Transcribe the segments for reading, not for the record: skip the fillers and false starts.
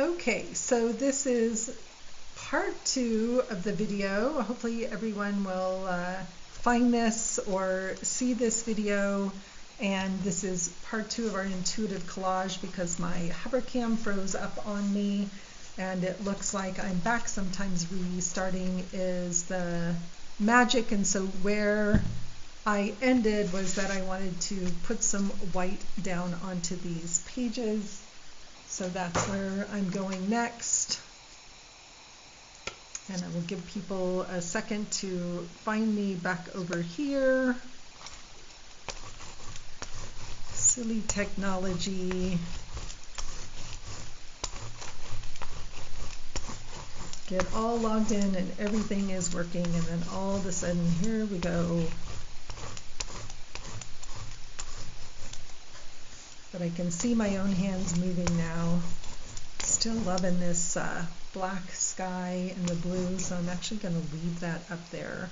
Okay, so this is part 2 of the video. Hopefully everyone will find this or see this video. And this is part 2 of our intuitive collage because my hovercam froze up on me and it looks like I'm back. Sometimes restarting is the magic, and so where I ended was that I wanted to put some white down onto these pages. So that's where I'm going next. And I will give people a second to find me back over here. Silly technology. Get all logged in and everything is working, and then all of a sudden, here we go. But I can see my own hands moving now. Still loving this black sky and the blue, so I'm actually going to leave that up there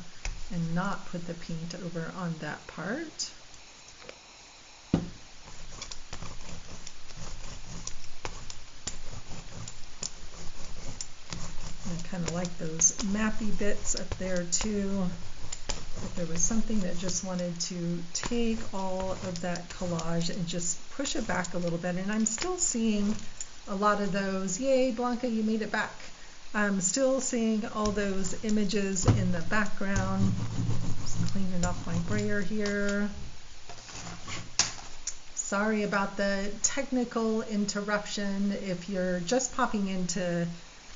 and not put the paint over on that part. I kind of like those mappy bits up there too. If there was something that just wanted to take all of that collage and just push it back a little bit, and I'm still seeing a lot of those. Yay, Blanca, you made it back. I'm still seeing all those images in the background. Just cleaning off my brayer here. Sorry about the technical interruption. If you're just popping into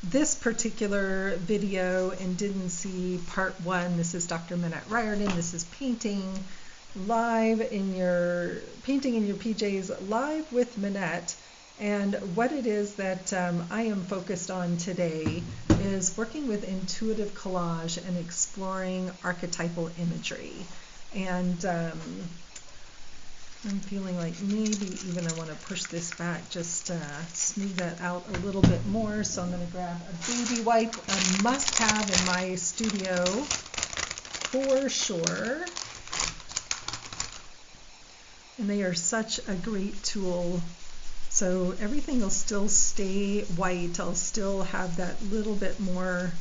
this particular video and didn't see part 1, this is Dr. Minette Riordan. This is painting in your PJs live with Minette. And what it is that I am focused on today is working with intuitive collage and exploring archetypal imagery. And I'm feeling like maybe even I want to push this back, just smooth that out a little bit more. So I'm going to grab a baby wipe, a must-have in my studio for sure. And they are such a great tool. So everything will still stay white. I'll still have that little bit more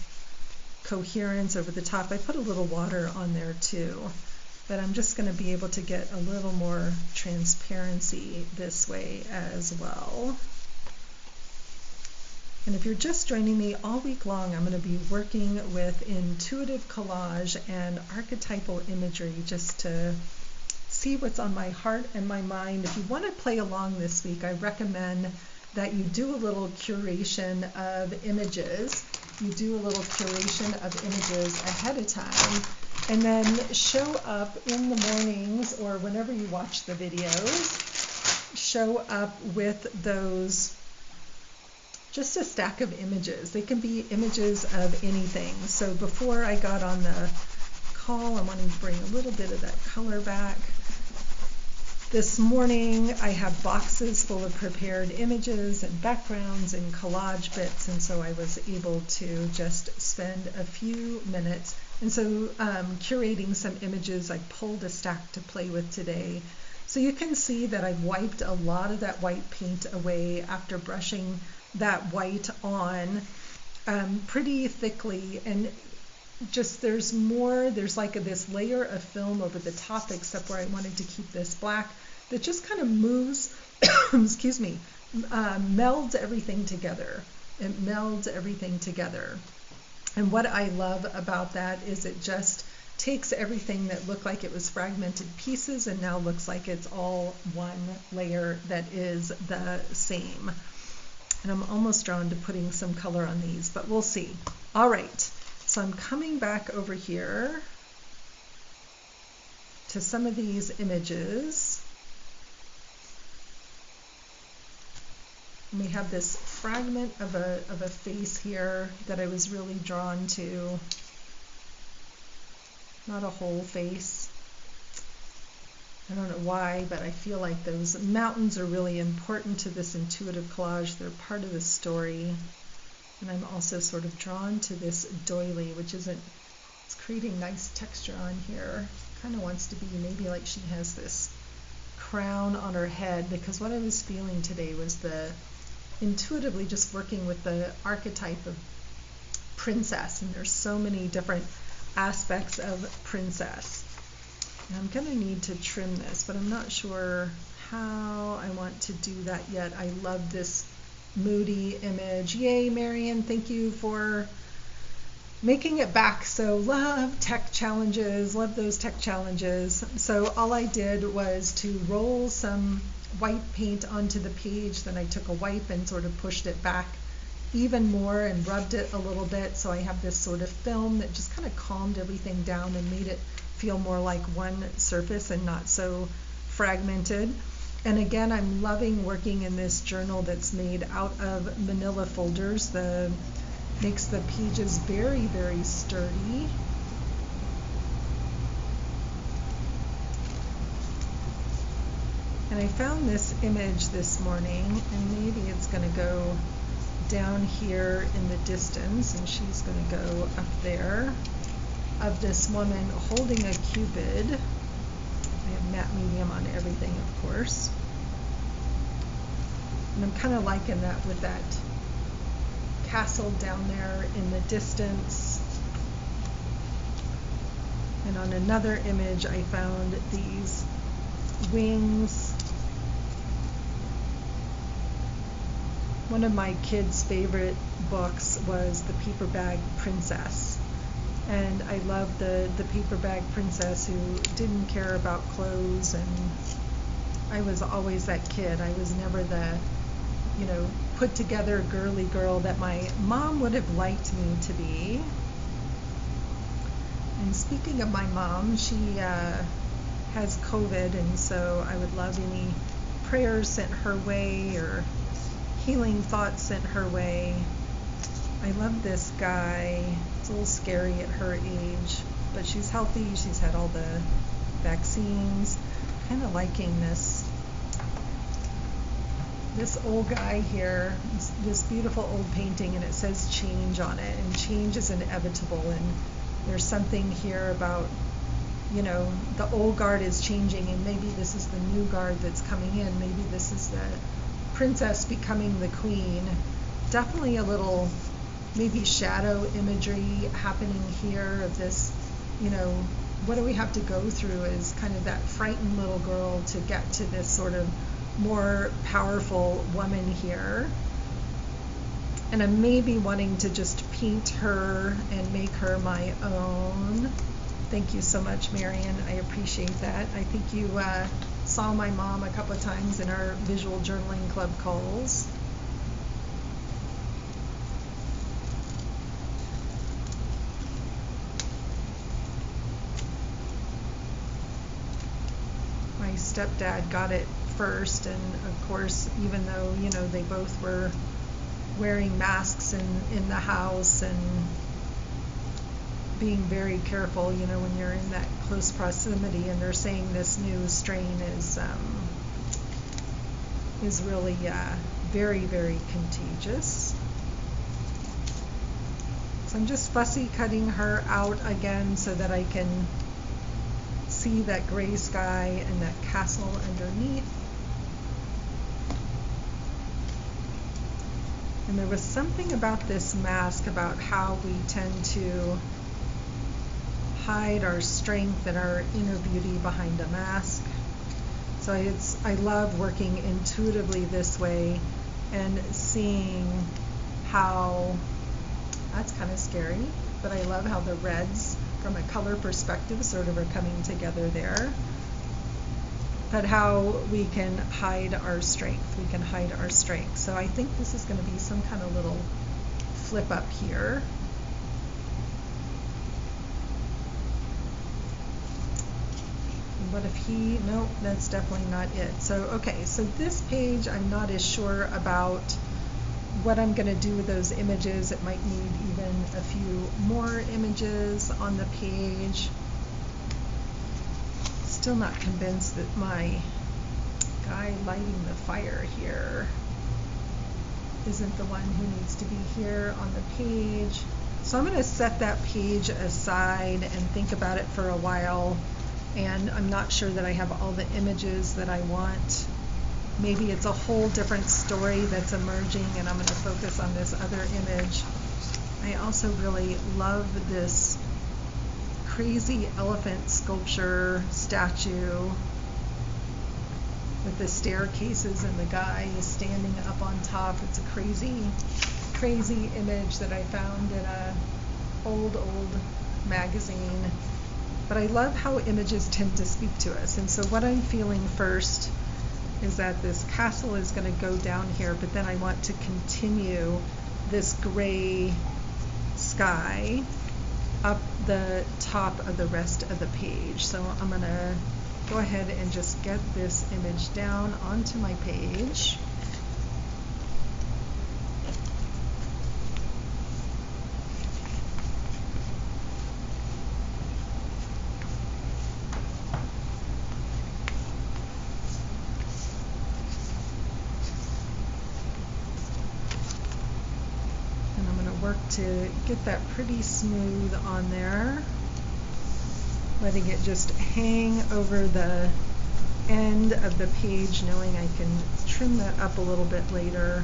coherence over the top. I put a little water on there too. But I'm just going to be able to get a little more transparency this way as well. And if you're just joining me, all week long I'm going to be working with intuitive collage and archetypal imagery just to see what's on my heart and my mind. If you want to play along this week, I recommend that you do a little curation of images. You do a little curation of images ahead of time, and then show up in the mornings or whenever you watch the videos, show up with those, just a stack of images. They can be images of anything. So before I got on the call, I wanted to bring a little bit of that color back. This morning I have boxes full of prepared images and backgrounds and collage bits, and so I was able to just spend a few minutes. And so curating some images, I pulled a stack to play with today. So you can see that I've wiped a lot of that white paint away after brushing that white on pretty thickly. And just there's like this layer of film over the top, except where I wanted to keep this black, that just kind of moves, excuse me, melds everything together. It melds everything together. And what I love about that is it just takes everything that looked like it was fragmented pieces and now looks like it's all one layer that is the same. And I'm almost drawn to putting some color on these, but we'll see. All right. So I'm coming back over here to some of these images. And we have this fragment of a face here that I was really drawn to. Not a whole face. I don't know why, but I feel like those mountains are really important to this intuitive collage. They're part of the story. And I'm also sort of drawn to this doily, which it's creating nice texture on here. Kind of wants to be maybe like she has this crown on her head, because what I was feeling today was the intuitively just working with the archetype of princess, and there's so many different aspects of princess. And I'm going to need to trim this, but I'm not sure how I want to do that yet. I love this moody image. Yay, Marion, thank you for making it back. So love tech challenges, love those tech challenges. So all I did was to roll some white paint onto the page, then I took a wipe and sort of pushed it back even more and rubbed it a little bit, so I have this sort of film that just kind of calmed everything down and made it feel more like one surface and not so fragmented. And again, I'm loving working in this journal that's made out of manila folders. Makes the pages very, very sturdy. And I found this image this morning, and maybe it's going to go down here in the distance, and she's going to go up there, of this woman holding a cupid. I have matte medium on everything, of course. And I'm kind of liking that with that castle down there in the distance. And on another image, I found these wings. One of my kids' favorite books was The Paper Bag Princess. And I love the paper bag princess who didn't care about clothes, and I was always that kid. I was never the, put together girly girl that my mom would have liked me to be. And speaking of my mom, she has COVID, and so I would love any prayers sent her way or healing thoughts sent her way. I love this guy. It's a little scary at her age, but she's healthy. She's had all the vaccines. Kind of liking this old guy here, this beautiful old painting, and it says change on it, and change is inevitable. And there's something here about, the old guard is changing, and maybe this is the new guard that's coming in. Maybe this is the princess becoming the queen. Definitely a little maybe shadow imagery happening here of this, what do we have to go through as kind of that frightened little girl to get to this sort of more powerful woman here. And I'm maybe wanting to just paint her and make her my own. Thank you so much, Marion. I appreciate that. I think you saw my mom a couple of times in our visual journaling club calls. My stepdad got it first, and of course, even though they both were wearing masks in the house and being very careful, when you're in that close proximity, and they're saying this new strain is really very, very contagious. So I'm just fussy cutting her out again so that I can see that gray sky and that castle underneath. And there was something about this mask, about how we tend to hide our strength and our inner beauty behind a mask. So I love working intuitively this way and seeing how, that's kind of scary, but I love how the reds from a color perspective sort of are coming together there. But how we can hide our strength. We can hide our strength. So I think this is going to be some kind of little flip up here. What if no, that's definitely not it. So, okay, so this page, I'm not as sure about what I'm going to do with those images. It might need even a few more images on the page. Still not convinced that my guy lighting the fire here isn't the one who needs to be here on the page. So I'm going to set that page aside and think about it for a while. And I'm not sure that I have all the images that I want maybe it's a whole different story that's emerging and I'm going to focus on this other image. I also really love this crazy elephant sculpture statue with the staircases and the guy is standing up on top. It's a crazy, crazy image that I found in a old magazine. But I love how images tend to speak to us. And so what I'm feeling first is that this castle is going to go down here, but then I want to continue this gray sky up the top of the rest of the page. So I'm going to go ahead and just get this image down onto my page. And I'm going to work to get that pretty smooth on there, letting it just hang over the end of the page, knowing I can trim that up a little bit later.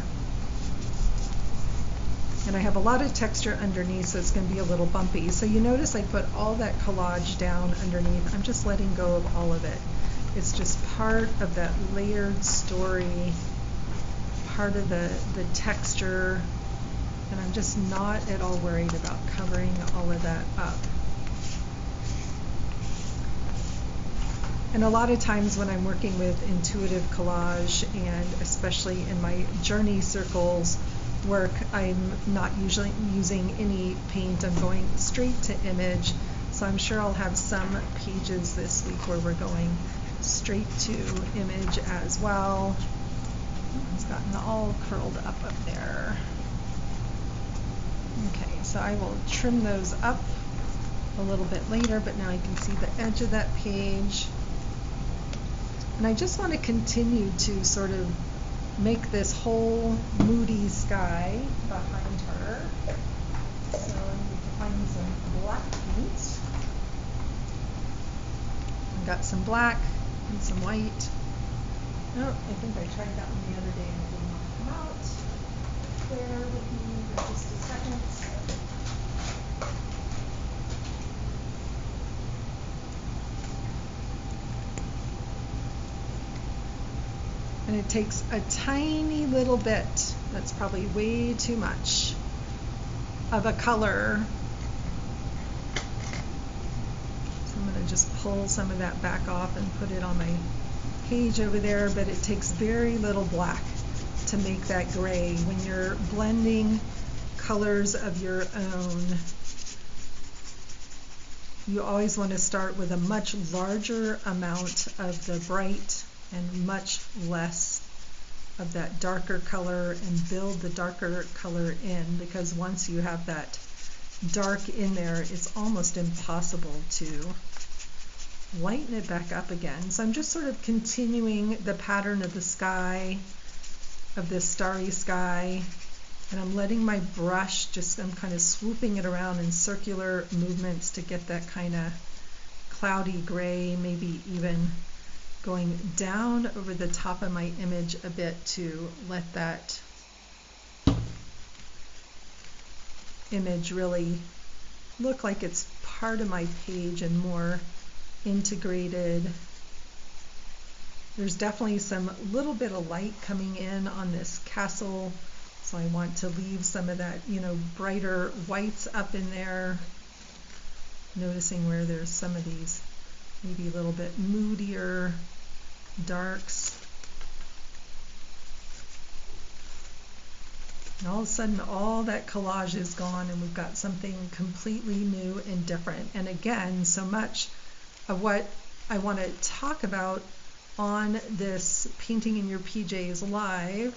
And I have a lot of texture underneath, so it's going to be a little bumpy. So you notice I put all that collage down underneath. I'm just letting go of all of it. It's just part of that layered story, part of the texture, and I'm just not at all worried about covering all of that up. And a lot of times when I'm working with intuitive collage, and especially in my journey circles work, I'm not usually using any paint. I'm going straight to image. So I'm sure I'll have some pages this week where we're going straight to image as well. It's gotten all curled up there. Okay, so I will trim those up a little bit later, but now I can see the edge of that page. And I just want to continue to sort of make this whole moody sky behind her. So I need to find some black paint. I've got some black and some white. Oh, I think I tried that one the other day and it did not come out. Bear with me for just a second. And it takes a tiny little bit, that's probably way too much, of a color. So I'm going to just pull some of that back off and put it on my page over there, but it takes very little black to make that gray. When you're blending colors of your own, you always want to start with a much larger amount of the bright and much less of that darker color, and build the darker color in, because once you have that dark in there, it's almost impossible to lighten it back up again. So I'm just sort of continuing the pattern of the sky, of this starry sky, and I'm letting my brush just, I'm kind of swooping it around in circular movements to get that kind of cloudy gray, maybe even going down over the top of my image a bit to let that image really look like it's part of my page and more integrated. There's definitely some little bit of light coming in on this castle, so I want to leave some of that, you know, brighter whites up in there, noticing where there's some of these maybe a little bit moodier darks. And all of a sudden all that collage is gone and we've got something completely new and different. And again, so much of what I want to talk about on this Painting in Your PJs live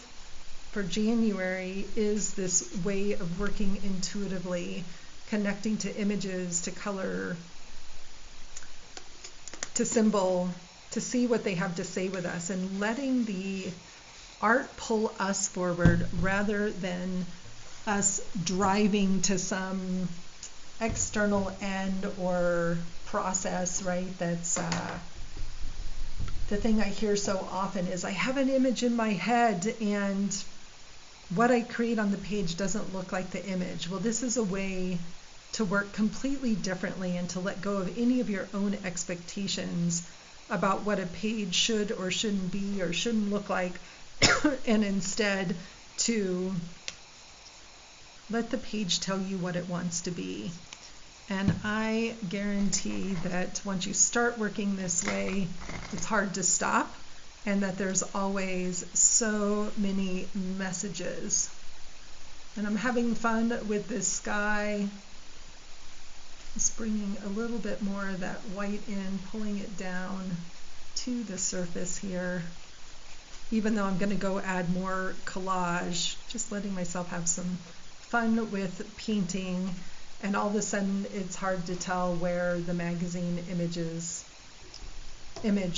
for January is this way of working intuitively, connecting to images, to color, to symbol, to see what they have to say with us, and letting the art pull us forward rather than us driving to some external end or process, right, that's the thing I hear so often is I have an image in my head and what I create on the page doesn't look like the image. Well, this is a way to work completely differently and to let go of any of your own expectations about what a page should or shouldn't be or shouldn't look like, and instead to let the page tell you what it wants to be. And I guarantee that once you start working this way, it's hard to stop, and that there's always so many messages. And I'm having fun with this sky. Just bringing a little bit more of that white in, pulling it down to the surface here. Even though I'm going to go add more collage, just letting myself have some fun with painting. And all of a sudden, it's hard to tell where the magazine image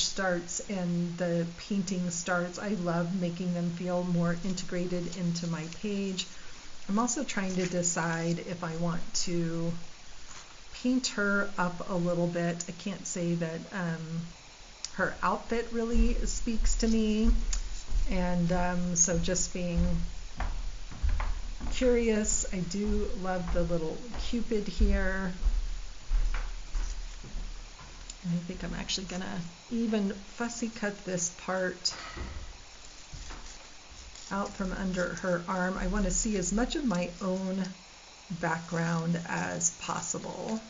starts and the painting starts. I love making them feel more integrated into my page. I'm also trying to decide if I want to paint her up a little bit. I can't say that her outfit really speaks to me, and so just being curious. I do love the little Cupid here. And I think I'm actually gonna even fussy cut this part out from under her arm. I want to see as much of my own background as possible.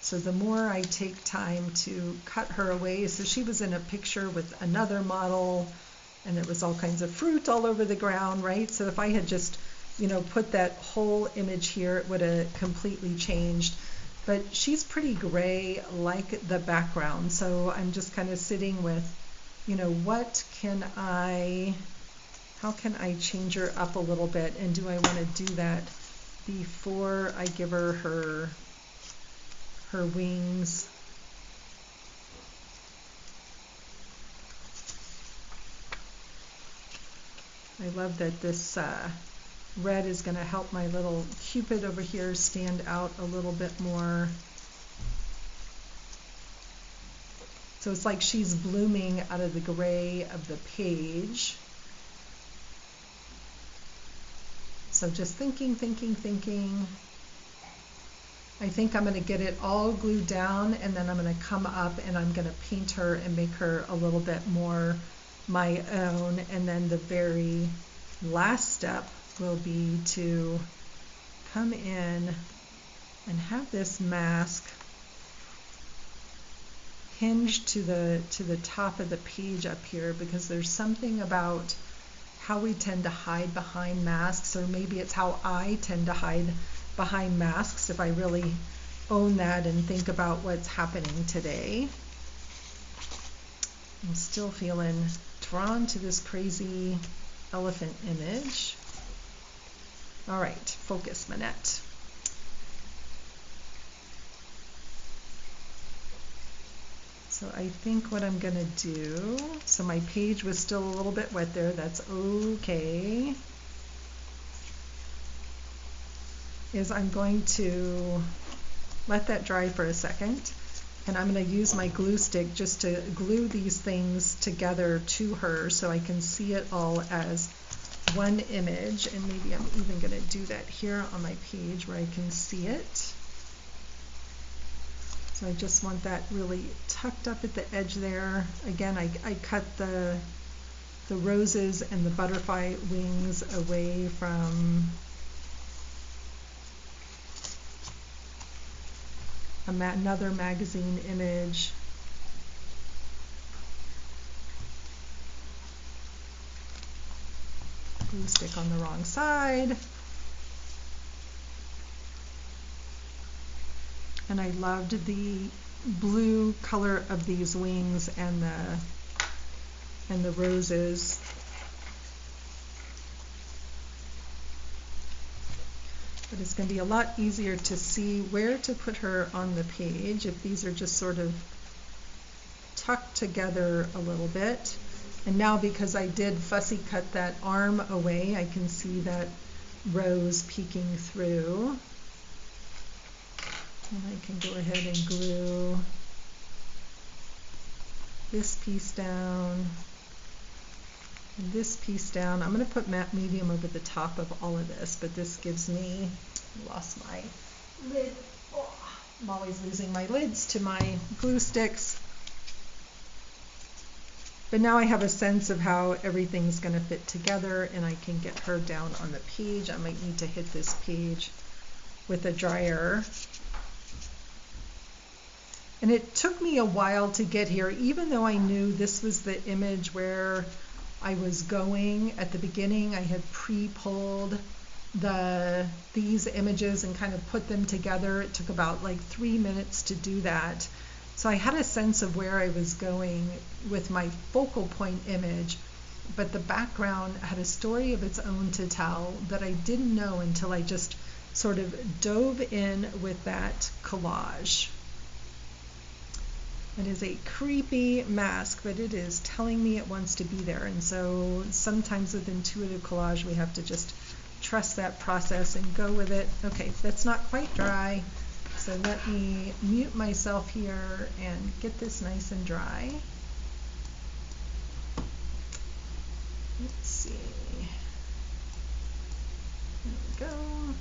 So the more I take time to cut her away, so she was in a picture with another model and there was all kinds of fruit all over the ground, right? So if I had just, put that whole image here, it would have completely changed. But she's pretty gray like the background. So I'm just kind of sitting with, how can I change her up a little bit? And do I want to do that before I give her her wings? I love that this red is going to help my little Cupid over here stand out a little bit more. So it's like she's blooming out of the gray of the page. So just thinking. I think I'm going to get it all glued down, and then I'm going to come up and I'm going to paint her and make her a little bit more my own. And then the very last step will be to come in and have this mask hinged to the top of the page up here, because there's something about how we tend to hide behind masks, or maybe it's how I tend to hide behind masks if I really own that and think about what's happening today. I'm still feeling drawn to this crazy elephant image. All right, focus, Minette. So I think what I'm going to do, so my page was still a little bit wet there, that's okay, is I'm going to let that dry for a second, and I'm going to use my glue stick just to glue these things together to her so I can see it all as one image. And maybe I'm even going to do that here on my page where I can see it. So I just want that really tucked up at the edge there. Again, I cut the roses and the butterfly wings away from another magazine image. Glue stick on the wrong side. And I loved the blue color of these wings and the roses. But it's going to be a lot easier to see where to put her on the page if these are just sort of tucked together a little bit. And now, because I did fussy cut that arm away, I can see that rose peeking through. And I can go ahead and glue this piece down, and this piece down. I'm going to put matte medium over the top of all of this, but this gives me, lost my lid. Oh, I'm always losing my lids to my glue sticks. But now I have a sense of how everything's going to fit together, and I can get her down on the page. I might need to hit this page with a dryer. And it took me a while to get here, even though I knew this was the image where I was going at the beginning. I had pre-pulled these images and kind of put them together. It took about like 3 minutes to do that. So I had a sense of where I was going with my focal point image, but the background had a story of its own to tell that I didn't know until I just sort of dove in with that collage. It is a creepy mask, but it is telling me it wants to be there. And so sometimes with intuitive collage, we have to just trust that process and go with it. Okay, that's not quite dry. So let me mute myself here and get this nice and dry. Let's see. There we go.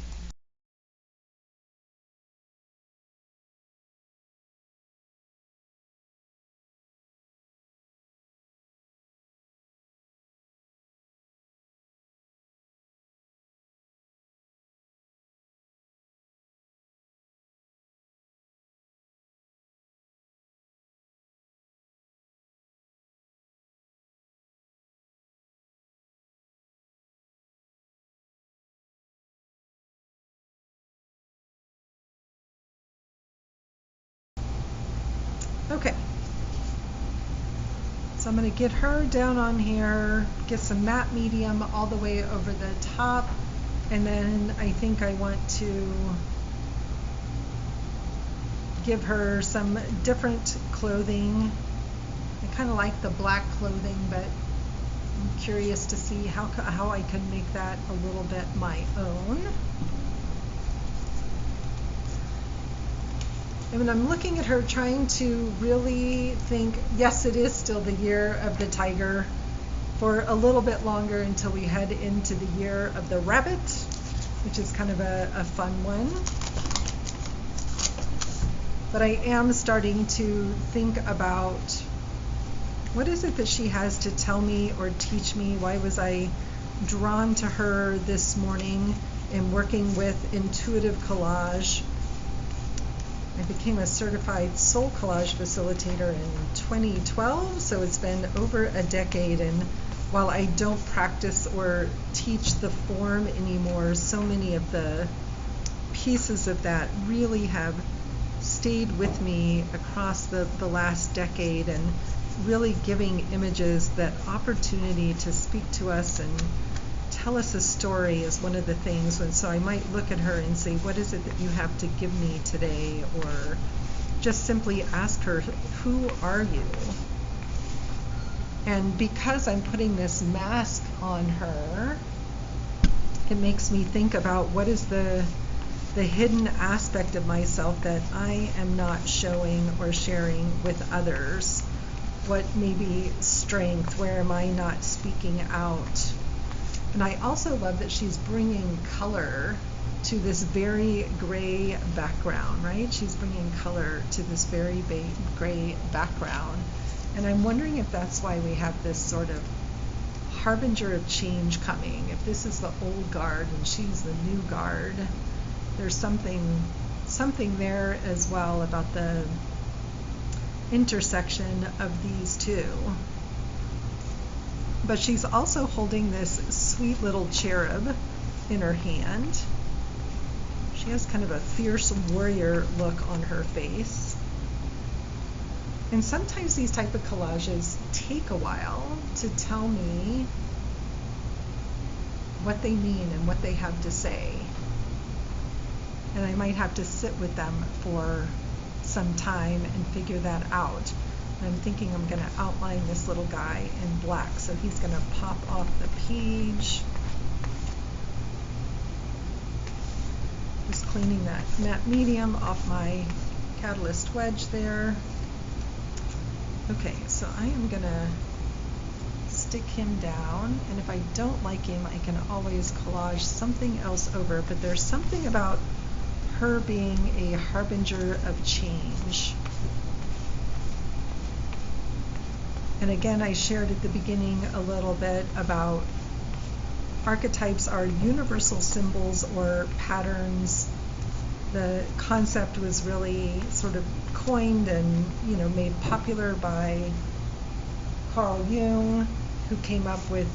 Okay, so I'm going to get her down on here, get some matte medium all the way over the top, and then I think I want to give her some different clothing. I kind of like the black clothing, but I'm curious to see how I can make that a little bit my own. And when I'm looking at her, trying to really think, yes, it is still the year of the tiger for a little bit longer until we head into the year of the rabbit, which is kind of a fun one. But I am starting to think about what is it that she has to tell me or teach me? Why was I drawn to her this morning in working with intuitive collage? I became a certified soul collage facilitator in 2012, so it's been over a decade, and while I don't practice or teach the form anymore, so many of the pieces of that really have stayed with me across the last decade, and really giving images that opportunity to speak to us and tell us a story is one of the things. And so I might look at her and say, what is it that you have to give me today? Or just simply ask her, who are you? And because I'm putting this mask on her, it makes me think about what is the hidden aspect of myself that I am not showing or sharing with others. What may be strength? Where am I not speaking out? And I also love that she's bringing color to this very gray background, right? She's bringing color to this very gray background. And I'm wondering if that's why we have this sort of harbinger of change coming. If this is the old guard and she's the new guard, there's something there as well about the intersection of these two. But she's also holding this sweet little cherub in her hand. She has kind of a fierce warrior look on her face. And sometimes these type of collages take a while to tell me what they mean and what they have to say. And I might have to sit with them for some time and figure that out. I'm thinking I'm going to outline this little guy in black, so he's going to pop off the page. Just cleaning that matte medium off my catalyst wedge there. Okay, so I am gonna stick him down, and if I don't like him, I can always collage something else over, but there's something about her being a harbinger of change. And again, I shared at the beginning a little bit about archetypes are universal symbols or patterns. The concept was really sort of coined and made popular by Carl Jung, who came up with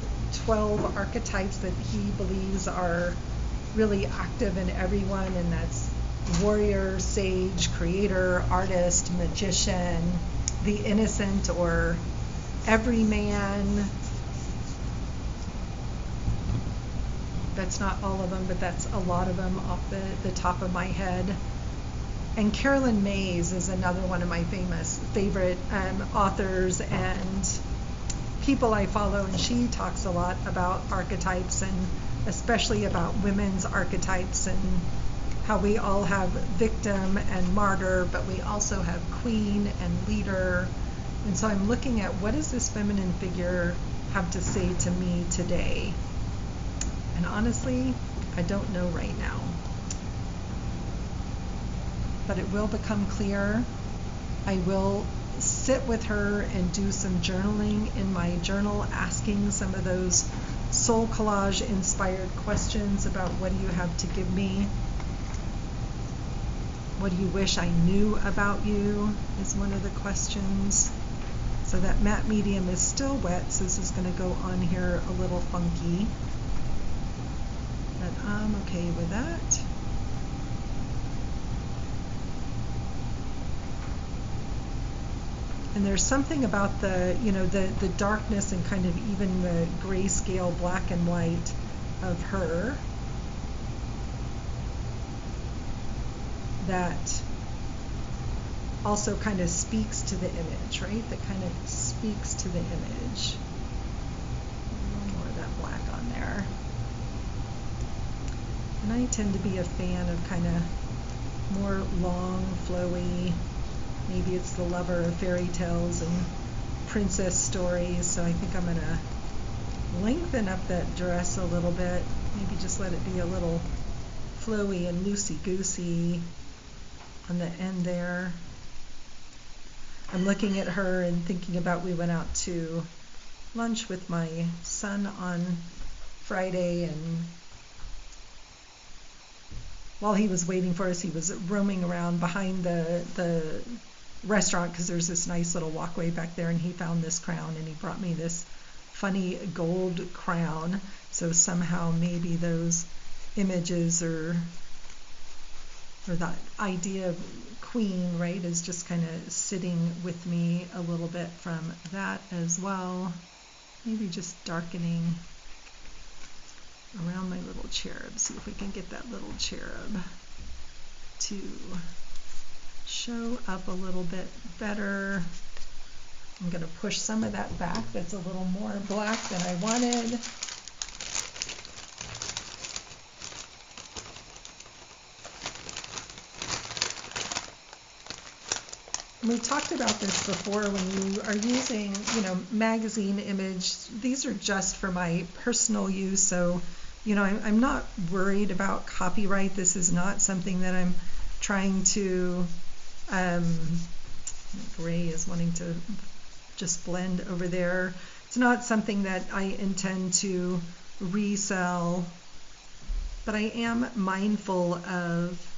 12 archetypes that he believes are really active in everyone, and that's warrior, sage, creator, artist, magician, the innocent or everyman. That's not all of them, but that's a lot of them off the top of my head. And Carolyn Mays is another one of my favorite authors and people I follow, and she talks a lot about archetypes, and especially about women's archetypes, and how we all have victim and martyr, but we also have queen and leader. And so I'm looking at, what does this feminine figure have to say to me today? And honestly, I don't know right now. But it will become clear. I will sit with her and do some journaling in my journal, asking some of those soul collage inspired questions about, what do you have to give me? What do you wish I knew about you is one of the questions. So that matte medium is still wet, so this is going to go on here a little funky. But I'm okay with that. And there's something about the darkness and kind of even the grayscale black and white of her that also kind of speaks to the image, right? That kind of speaks to the image. A little more of that black on there. And I tend to be a fan of kind of more long, flowy, maybe it's the lover of fairy tales and princess stories, so I think I'm going to lengthen up that dress a little bit, maybe just let it be a little flowy and loosey-goosey on the end there. I'm looking at her and thinking about, we went out to lunch with my son on Friday, and while he was waiting for us, he was roaming around behind the restaurant, because there's this nice little walkway back there, and he found this crown, and he brought me this funny gold crown. So somehow maybe those images or that idea of queen, right, is just kind of sitting with me a little bit from that as well. Maybe just darkening around my little cherub. See if we can get that little cherub to show up a little bit better. I'm going to push some of that back. That's a little more black than I wanted. We talked about this before. When you are using, magazine image, these are just for my personal use. So, I'm not worried about copyright. This is not something that I'm trying to, gray is wanting to just blend over there. It's not something that I intend to resell, but I am mindful of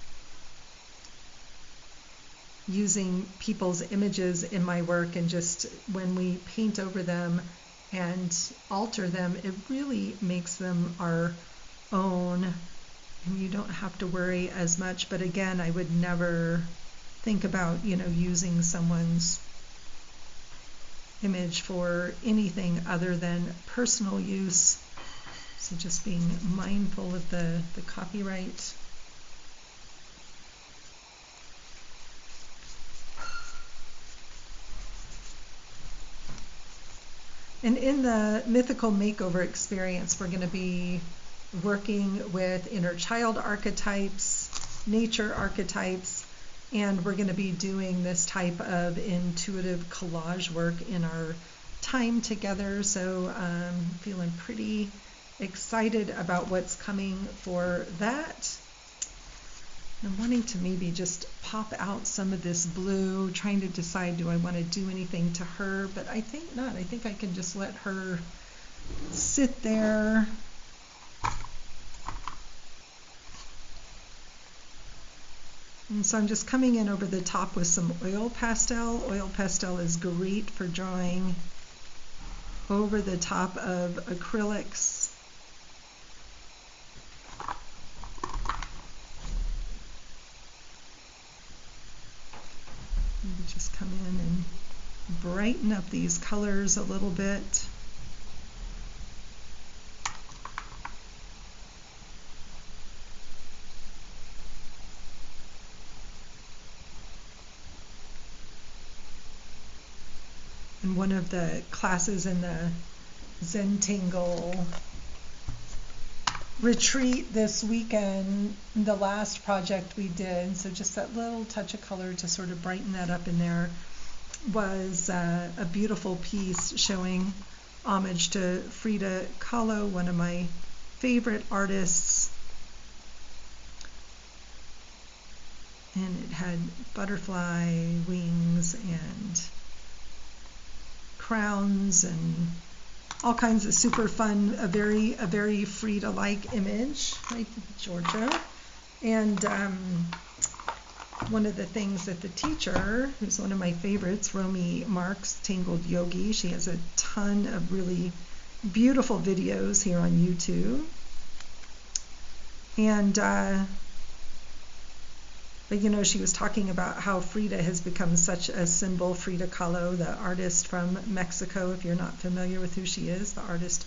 using people's images in my work, and just when we paint over them and alter them, it really makes them our own, and you don't have to worry as much. But again, I would never think about, using someone's image for anything other than personal use. So just being mindful of the copyright. And in the mythical makeover experience, we're going to be working with inner child archetypes, nature archetypes, And we're going to be doing this type of intuitive collage work in our time together. So I'm feeling pretty excited about what's coming for that. I'm wanting to maybe just pop out some of this blue, trying to decide, do I want to do anything to her? But I think not. I think I can just let her sit there. And so I'm just coming in over the top with some oil pastel. Oil pastel is great for drawing over the top of acrylics. Maybe just come in and brighten up these colors a little bit. In one of the classes in the Zentangle retreat this weekend, the last project we did, so just that little touch of color to sort of brighten that up in there, was a beautiful piece showing homage to Frida Kahlo, one of my favorite artists. And it had butterfly wings and crowns and all kinds of super fun, a very Frida-like image. Hi, Georgia. And one of the things that the teacher, who's one of my favorites, Romy Marks, Tangled Yogi, she has a ton of really beautiful videos here on YouTube. And but you know, she was talking about how Frida has become such a symbol. Frida Kahlo, the artist from Mexico, if you're not familiar with who she is, the artist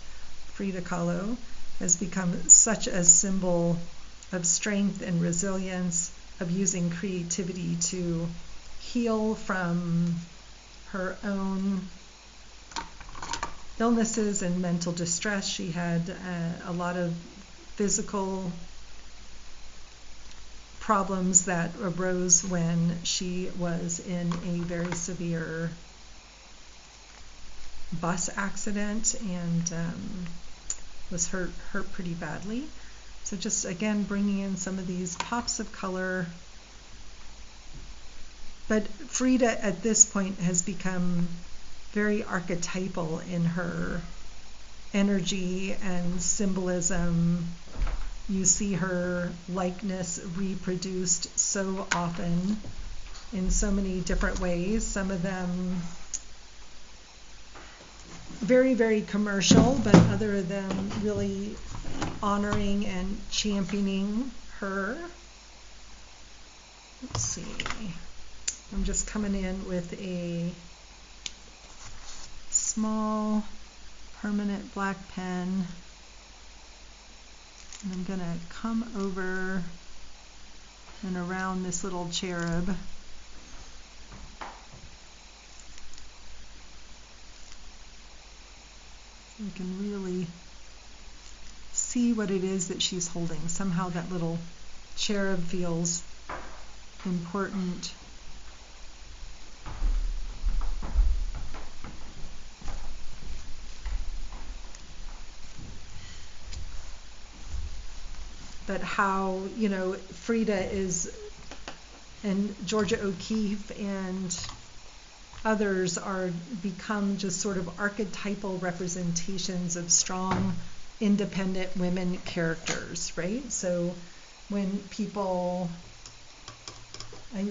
Frida Kahlo has become such a symbol of strength and resilience, of using creativity to heal from her own illnesses and mental distress. She had a lot of physical problems that arose when she was in a very severe bus accident and was hurt pretty badly. So just again bringing in some of these pops of color. But Frida at this point has become very archetypal in her energy and symbolism. You see her likeness reproduced so often in so many different ways, some of them very commercial, but other of them really honoring and championing her. Let's see. I'm just coming in with a small permanent black pen. And I'm going to come over and around this little cherub. You can really see what it is that she's holding. Somehow that little cherub feels important. But how, you know, Frida is, and Georgia O'Keeffe and others are become just sort of archetypal representations of strong, independent women characters, right? So when people,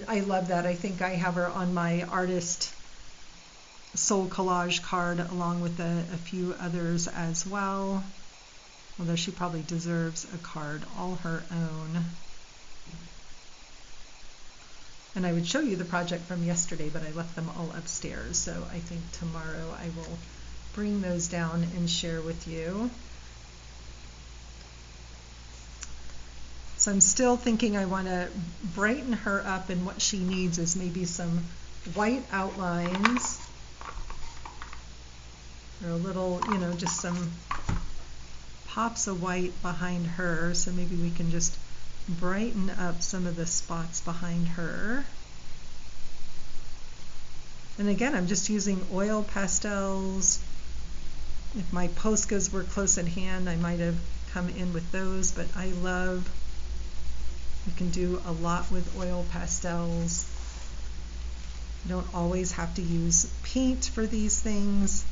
I love that. I think I have her on my artist soul collage card along with a few others as well. Although she probably deserves a card all her own. And I would show you the project from yesterday, but I left them all upstairs. So I think tomorrow I will bring those down and share with you. So I'm still thinking I want to brighten her up, and what she needs is maybe some white outlines. Or a little, you know, just some pops of white behind her, so maybe we can just brighten up some of the spots behind her. And again, I'm just using oil pastels. If my Poscas were close at hand, I might have come in with those, but I love, you can do a lot with oil pastels. You don't always have to use paint for these things.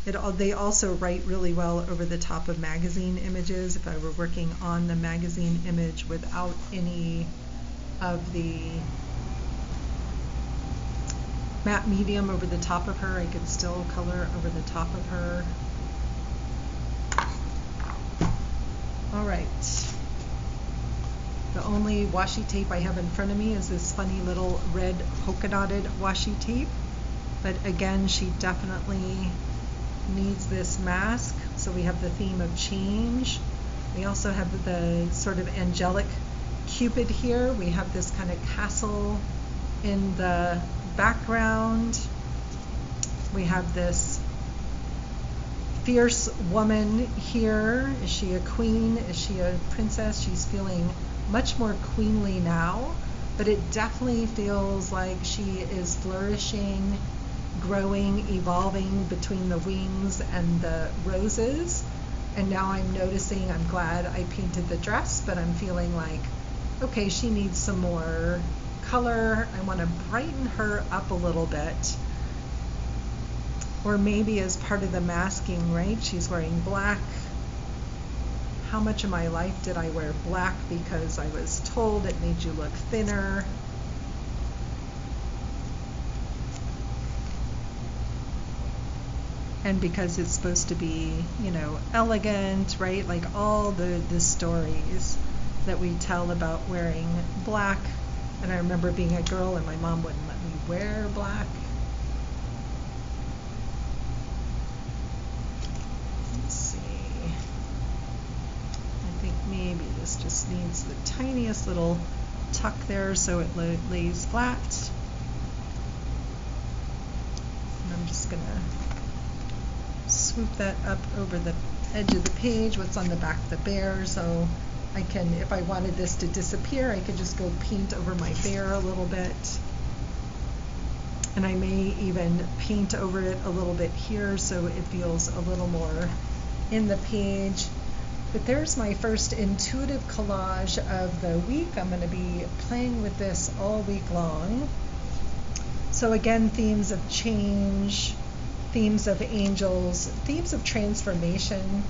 They also write really well over the top of magazine images. If I were working on the magazine image without any of the matte medium over the top of her, I could still color over the top of her. All right. The only washi tape I have in front of me is this funny little red polka dotted washi tape. But again, she definitely needs this mask. So we have the theme of change. We also have the sort of angelic Cupid here. We have this kind of castle in the background. We have this fierce woman here. Is she a queen? Is she a princess? She's feeling much more queenly now, but it definitely feels like she is flourishing, growing, evolving between the wings and the roses. And now I'm noticing, I'm glad I painted the dress, but I'm feeling like, okay, she needs some more color. I want to brighten her up a little bit. Or maybe as part of the masking, right? She's wearing black. How much of my life did I wear black because I was told it made you look thinner? And because it's supposed to be, you know, elegant, right? Like all the stories that we tell about wearing black. And I remember being a girl and my mom wouldn't let me wear black. Let's see. I think maybe this just needs the tiniest little tuck there so it lays flat. And I'm just gonna swoop that up over the edge of the page, what's on the back of the bear, so I can, if I wanted this to disappear, I could just go paint over my bear a little bit. And I may even paint over it a little bit here so it feels a little more in the page. But there's my first intuitive collage of the week. I'm going to be playing with this all week long. So again, themes of change, themes of angels, themes of transformation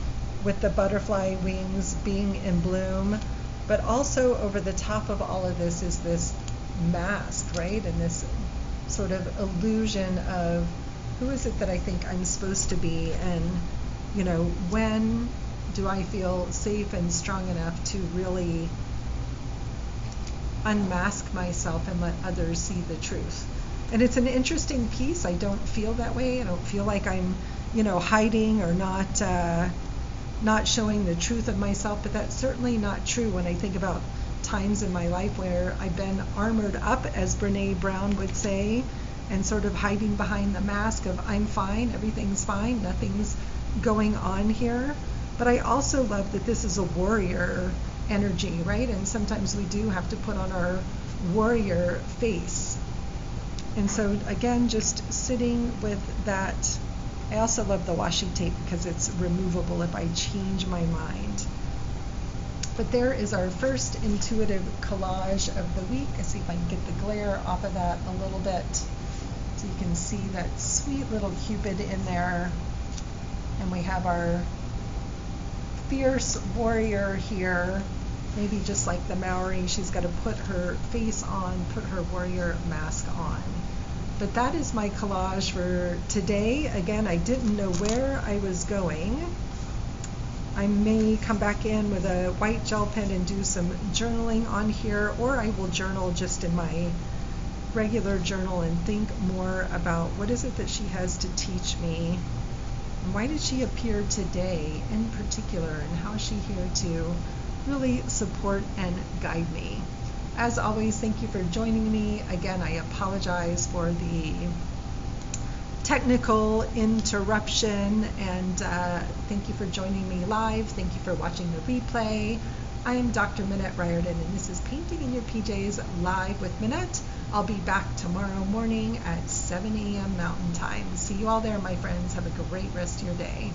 with the butterfly wings being in bloom. But also over the top of all of this is this mask, right? And this sort of illusion of who is it that I think I'm supposed to be, and you know, when do I feel safe and strong enough to really unmask myself and let others see the truth. And it's an interesting piece. I don't feel that way. I don't feel like I'm, you know, hiding or not showing the truth of myself, but that's certainly not true when I think about times in my life where I've been armored up, as Brene Brown would say, and sort of hiding behind the mask of I'm fine, everything's fine, nothing's going on here. But I also love that this is a warrior energy, right? And sometimes we do have to put on our warrior face. And so again, just sitting with that. I also love the washi tape because it's removable if I change my mind. But there is our first intuitive collage of the week. I see if I can get the glare off of that a little bit so you can see that sweet little Cupid in there. And we have our fierce warrior here. Maybe just like the Maori, she's got to put her face on, put her warrior mask on. But that is my collage for today. Again, I didn't know where I was going. I may come back in with a white gel pen and do some journaling on here, or I will journal just in my regular journal and think more about what is it that she has to teach me, and why did she appear today in particular, and how is she here to really support and guide me. As always, thank you for joining me. Again, I apologize for the technical interruption, and thank you for joining me live. Thank you for watching the replay. I am Dr. Minette Riordan, and this is Painting in Your PJs live with Minette. I'll be back tomorrow morning at 7 a.m. Mountain Time. See you all there, my friends. Have a great rest of your day.